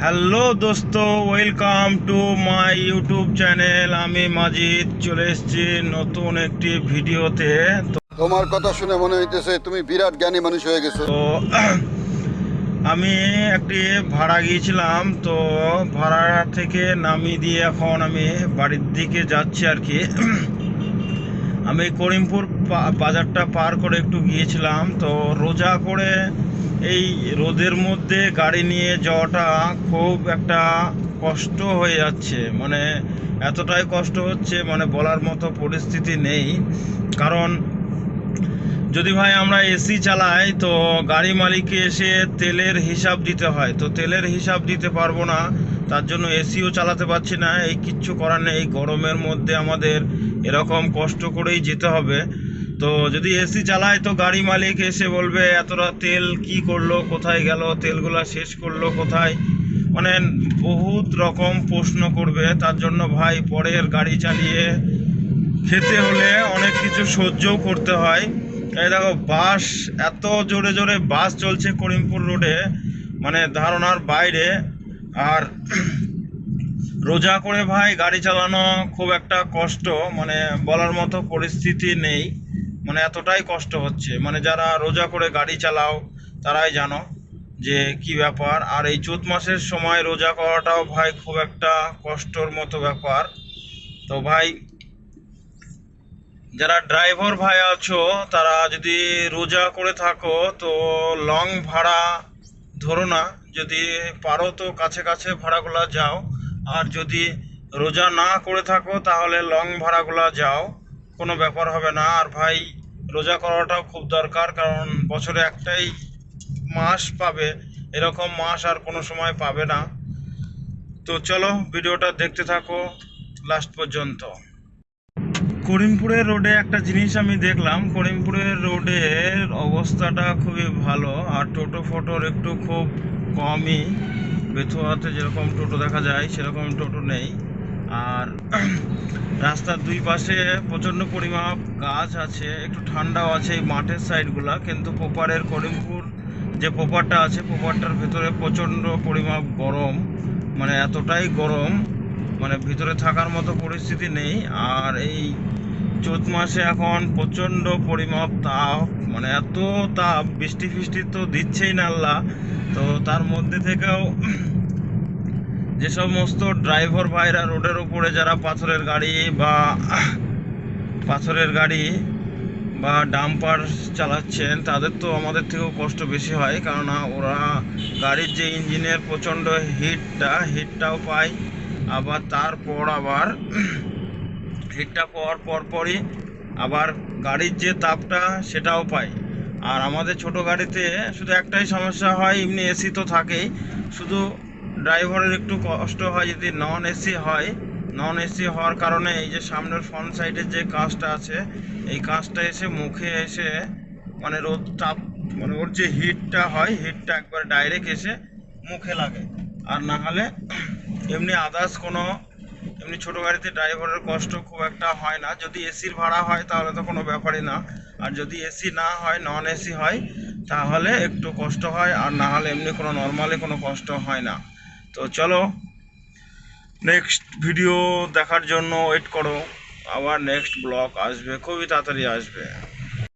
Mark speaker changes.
Speaker 1: Hello দোস্ত, welcome to my YouTube channel. আমি মাজিদ চলে এসেছি নতুন একটি ভিডিওতে।
Speaker 2: তোমার কথা শুনে মনে হইতেছে তুমি বিরাট জ্ঞানী মানুষ হয়ে গেছো।
Speaker 1: তো আমি একটি ভাড়া গিয়েছিলাম, তো ভাড়া থেকে নামিয়ে দিয়ে এখন আমি বাড়ির দিকে যাচ্ছি আর কি। আমি করিমপুর বাজারটা পার করে একটু গিয়েছিলাম, তো রোজা করে এই রোদের মধ্যে গাড়ি নিয়ে যাওয়াটা খুব একটা কষ্ট হয়ে যাচ্ছে। মানে এতটাই কষ্ট হচ্ছে, মানে বলার মতো পরিস্থিতি নেই। কারণ যদি ভাই আমরা এসি চালাই, তো গাড়ি মালিককে এসে তেলের হিসাব দিতে হয়, তো তেলের হিসাব দিতে পারবো না, তার জন্য এসিও চালাতে পারছি না। এই কিচ্ছু করার নেই, গরমের মধ্যে আমাদের এরকম কষ্ট করেই যেতে হবে। তো যদি এসি চালায়, তো গাড়ি মালিক এসে বলবে এতটা তেল কি করলো, কোথায় গেল, তেলগুলা শেষ করলো কোথায়, মানে বহুত রকম প্রশ্ন করবে। তার জন্য ভাই পরের গাড়ি চালিয়ে খেতে হলে অনেক কিছু সহ্যও করতে হয়। এই দেখো বাস, এত জোরে জোরে বাস চলছে করিমপুর রোডে, মানে ধারণার বাইরে। আর রোজা করে ভাই গাড়ি চালানো খুব একটা কষ্ট, মানে বলার মতো পরিস্থিতি নেই। মানে এতটাই কষ্ট হচ্ছে, মানে যারা রোজা করে গাড়ি চালাও তারাই জানো যে কি ব্যাপার। আর এই চৈত মাসের সময় রোজা করাটাও ভাই খুব একটা কষ্টর মতো ব্যাপার। তো ভাই যারা ড্রাইভার ভাই আছো, তারা যদি রোজা করে থাকো তো লং ভাড়া ধরো না। যদি পারো তো কাছে কাছে ভাড়াগুলা যাও, আর যদি রোজা না করে থাকো তাহলে লং ভাড়াগুলা যাও, কোনো ব্যাপার হবে না। আর ভাই রোজা করাটাও খুব দরকার, কারণ বছরে একটাই মাস পাবে, এরকম মাস আর কোনো সময় পাবে না। তো চলো ভিডিওটা দেখতে থাকো লাস্ট পর্যন্ত। করিমপুরের রোডে একটা জিনিস আমি দেখলাম, করিমপুরের রোডের অবস্থাটা খুবই ভালো, আর টোটো ফোটোর একটু খুব কমই। বেথুয়াতে যেরকম টোটো দেখা যায় সেরকম টোটো নেই। আর রাস্তার দুই পাশে প্রচণ্ড পরিমাপ গাছ আছে, একটু ঠান্ডাও আছে এই মাঠের সাইডগুলা, কিন্তু পোপারের করিমপুর যে পোপারটা আছে, পোপারটার ভেতরে প্রচণ্ড পরিমাপ গরম, মানে এতটাই গরম, মানে ভিতরে থাকার মতো পরিস্থিতি নেই। আর এই চৈত মাসে এখন প্রচণ্ড পরিমাপ তাপ, মানে এত তাপ, বৃষ্টি ফিষ্টি তো দিচ্ছেই না আল্লাহ। তো তার মধ্যে থেকেও যে সমস্ত ড্রাইভার ভাইরা রোডের উপরে যারা পাথরের গাড়ি বা ডাম্পার চালাচ্ছেন, তাদের তো আমাদের থেকেও কষ্ট বেশি হয়, কারণ ওরা গাড়ির যে ইঞ্জিনের প্রচণ্ড হিটটাও পায়, আবার তারপর আবার হিটটা পাওয়ার পরপরই আবার গাড়ির যে তাপটা সেটাও পাই। আর আমাদের ছোট গাড়িতে শুধু একটাই সমস্যা হয়, এমনি এসি তো থাকেই, শুধু ড্রাইভারের একটু কষ্ট হয় যদি নন এসি হয়। নন এসি হওয়ার কারণে এই যে সামনের ফ্রন্ট সাইডের যে কাঁচটা আছে, এই কাঁচটা এসে মুখে এসে, মানে রোদ তাপ, মানে ওর যে হিটটা হয়, হিটটা একবার ডাইরেক্ট এসে মুখে লাগে। আর না হলে এমনি আদার্স কোনো, এমনি ছোটো গাড়িতে ড্রাইভারের কষ্ট খুব একটা হয় না। যদি এসির ভাড়া হয় তাহলে তো কোনো ব্যাপারই না, আর যদি এসি না হয়, নন এসি হয়, তাহলে একটু কষ্ট হয়, আর না হলে এমনি কোনো নর্মালি কোনো কষ্ট হয় না। তো চলো নেক্সট ভিডিও দেখার জন্য ওয়েট করো, আবার নেক্সট ব্লগ আসবে, খুবই তাড়াতাড়ি আসবে।